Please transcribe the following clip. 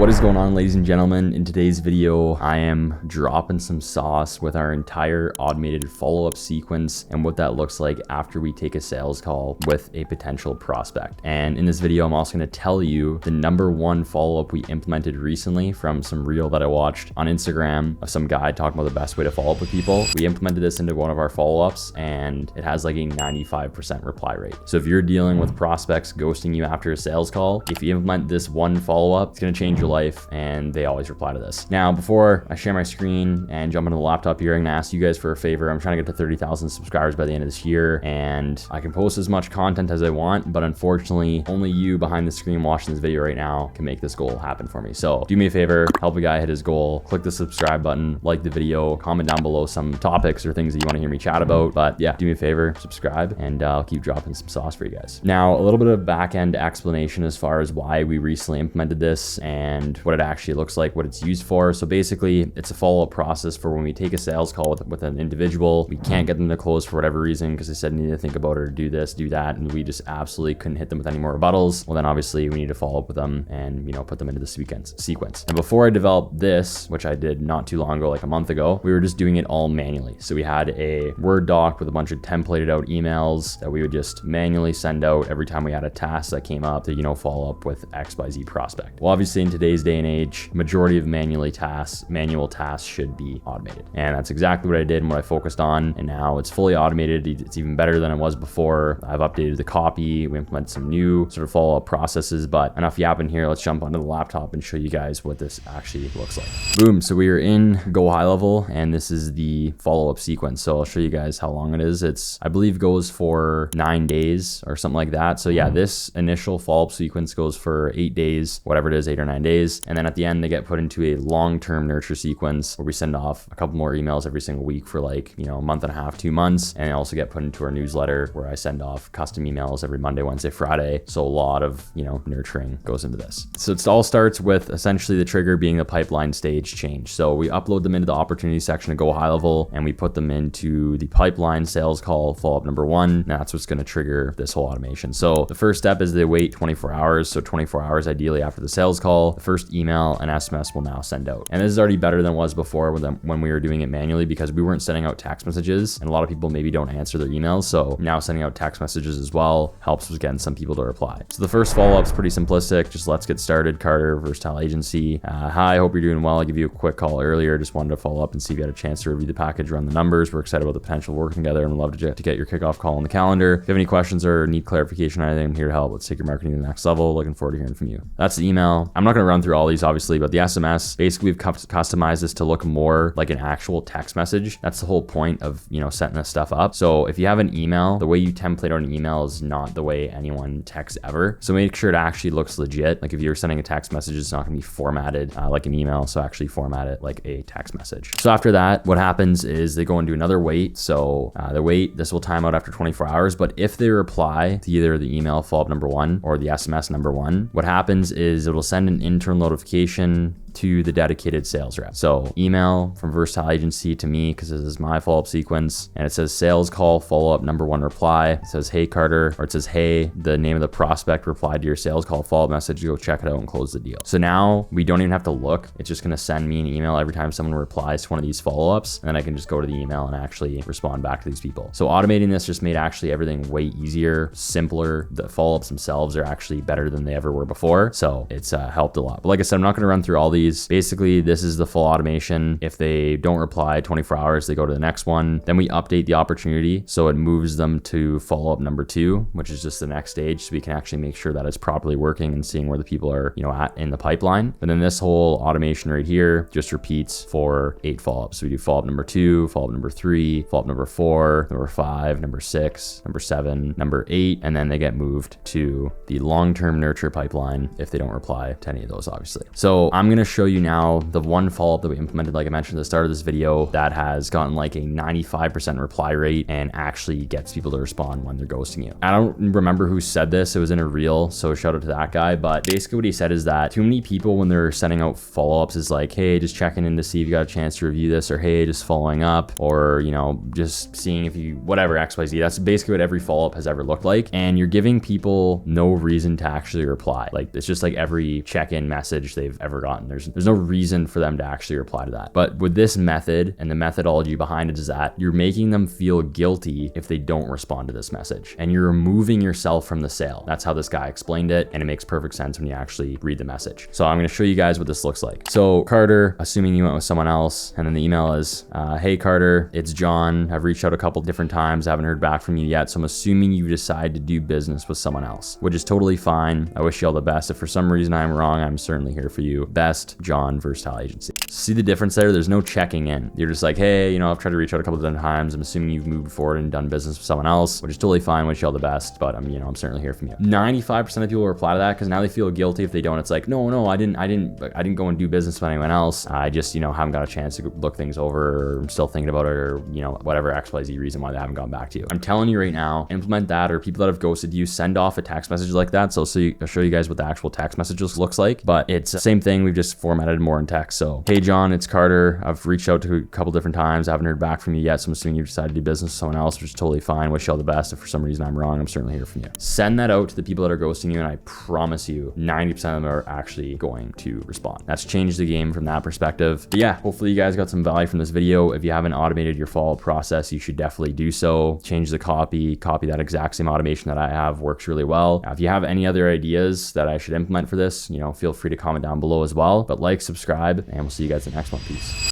What is going on, ladies and gentlemen? In today's video, I am dropping some sauce with our entire automated follow-up sequence and what that looks like after we take a sales call with a potential prospect. And in this video, I'm also going to tell you the #1 follow-up we implemented recently from some reel that I watched on Instagram of some guy talking about the best way to follow up with people. We implemented this into one of our follow-ups and it has like a 95% reply rate. So if you're dealing with prospects ghosting you after a sales call, if you implement this one follow-up, it's going to change your life, and they always reply to this. Now, before I share my screen and jump into the laptop here, I'm gonna ask you guys for a favor. I'm trying to get to 30,000 subscribers by the end of this year, and I can post as much content as I want, but unfortunately, only you behind the screen watching this video right now can make this goal happen for me. So do me a favor, help a guy hit his goal, click the subscribe button, like the video, comment down below some topics or things that you want to hear me chat about. But yeah, do me a favor, subscribe, and I'll keep dropping some sauce for you guys. Now, a little bit of back-end explanation as far as why we recently implemented this and what it actually looks like, what it's used for. So basically, it's a follow-up process for when we take a sales call with an individual. We can't get them to close for whatever reason because they said need to think about it or do this, do that, and we just absolutely couldn't hit them with any more rebuttals. Well, then obviously we need to follow up with them and put them into the sequence. And before I developed this, which I did not too long ago, like a month ago, we were just doing it all manually. So we had a Word doc with a bunch of templated out emails that we would just manually send out every time we had a task that came up to follow up with XYZ prospect. Well, obviously in today's day and age, majority of manual tasks should be automated. And that's exactly what I did and what I focused on. And now it's fully automated. It's even better than it was before. I've updated the copy. We implemented some new sort of follow-up processes, but enough yapping here. Let's jump onto the laptop and show you guys what this actually looks like. Boom. So we are in Go High Level, and this is the follow-up sequence. So I'll show you guys how long it is. It's, I believe, goes for 9 days or something like that. So yeah, this initial follow-up sequence goes for 8 days, whatever it is, 8 or 9 days. And then at the end, they get put into a long-term nurture sequence where we send off a couple more emails every single week for like, a month and a half, 2 months. And they also get put into our newsletter where I send off custom emails every Monday, Wednesday, Friday. So a lot of, nurturing goes into this. So it all starts with essentially the trigger being the pipeline stage change. So we upload them into the opportunity section to Go High Level, and we put them into the pipeline sales call follow-up #1. And that's what's going to trigger this whole automation. So the first step is they wait 24 hours. So 24 hours ideally after the sales call, the first email and SMS will now send out. And this is already better than it was before when we were doing it manually, because we weren't sending out text messages, and a lot of people maybe don't answer their emails. So now sending out text messages as well helps with getting some people to reply. So the first follow-up is pretty simplistic. Just let's get started. Carter, Versatile Agency. Hi, hope you're doing well. I gave you a quick call earlier. Just wanted to follow up and see if you had a chance to review the package, run the numbers. We're excited about the potential of working together and would love to get your kickoff call on the calendar. If you have any questions or need clarification on anything, I'm here to help. Let's take your marketing to the next level. Looking forward to hearing from you. That's the email. I'm not going to run through all these obviously, but the SMS, basically we've customized this to look more like an actual text message. That's the whole point of, setting this stuff up. So if you have an email, the way you template out an email is not the way anyone texts ever. So make sure it actually looks legit. Like if you're sending a text message, it's not going to be formatted like an email. So actually format it like a text message. So after that, what happens is they go into another wait. So the wait, this will time out after 24 hours. But if they reply to either the email follow-up #1 or the SMS #1, what happens is it'll send an internal notification to the dedicated sales rep. So email from Versatile Agency to me, because this is my follow-up sequence, and it says sales call follow-up #1 reply. It says, hey Carter, or it says, hey, the name of the prospect replied to your sales call follow-up message. Go check it out and close the deal. So now we don't even have to look. It's just going to send me an email every time someone replies to one of these follow-ups, and then I can just go to the email and actually respond back to these people. So automating this just made actually everything way easier, simpler. The follow-ups themselves are actually better than they ever were before. So it's helped a lot. But like I said, I'm not going to run through all these. Basically, this is the full automation. If they don't reply 24 hours, they go to the next one. Then we update the opportunity. So it moves them to follow-up #2, which is just the next stage. So we can actually make sure that it's properly working and seeing where the people are, at in the pipeline. And then this whole automation right here just repeats for 8 follow-ups. So we do follow-up #2, follow-up #3, follow-up #4, #5, #6, #7, #8, and then they get moved to the long-term nurture pipeline if they don't reply to any of those, obviously. So I'm going to show you now the one follow-up that we implemented, like I mentioned at the start of this video, that has gotten like a 95% reply rate and actually gets people to respond when they're ghosting you. I don't remember who said this. It was in a reel, so shout out to that guy. But basically what he said is that too many people, when they're sending out follow-ups, is like, hey, just checking in to see if you got a chance to review this, or hey, just following up, or, you know, just seeing if you, whatever, XYZ. That's basically what every follow-up has ever looked like. And you're giving people no reason to actually reply. Like, it's just like every check-in message they've ever gotten. There's no reason for them to actually reply to that. But with this method and the methodology behind it is that you're making them feel guilty if they don't respond to this message, and you're removing yourself from the sale. That's how this guy explained it, and it makes perfect sense when you actually read the message. So I'm going to show you guys what this looks like. So Carter, assuming you went with someone else, and then the email is, hey Carter, it's John. I've reached out a couple different times. I haven't heard back from you yet. So I'm assuming you decide to do business with someone else, which is totally fine. I wish you all the best. If for some reason I'm wrong, I'm certainly here for you. Best, John, Versatile Agency. See the difference there? There's no checking in. You're just like, hey, you know, I've tried to reach out a couple of different times. I'm assuming you've moved forward and done business with someone else, which is totally fine. Wish you all the best, but I'm certainly here for you. 95% of people reply to that because now they feel guilty if they don't. It's like, no, I didn't go and do business with anyone else. I just, you know, haven't got a chance to look things over, or I'm still thinking about it, or, you know, whatever XYZ reason why they haven't gone back to you. I'm telling you right now, implement that, or people that have ghosted you, send off a text message like that. So I'll show you guys what the actual text messages looks like, but it's the same thing. We've just formatted more in text. So, hey John, it's Carter. I've reached out to a couple different times. I haven't heard back from you yet. So I'm assuming you decided to do business with someone else, which is totally fine. Wish you all the best. If for some reason I'm wrong, I'm certainly here for you. Send that out to the people that are ghosting you, and I promise you 90% of them are actually going to respond. That's changed the game from that perspective. But yeah, hopefully you guys got some value from this video. If you haven't automated your follow-up process, you should definitely do so. Change the copy that exact same automation that I have. Works really well. Now, if you have any other ideas that I should implement for this, you know, feel free to comment down below as well. But like, subscribe, and we'll see you guys in the next one. Peace.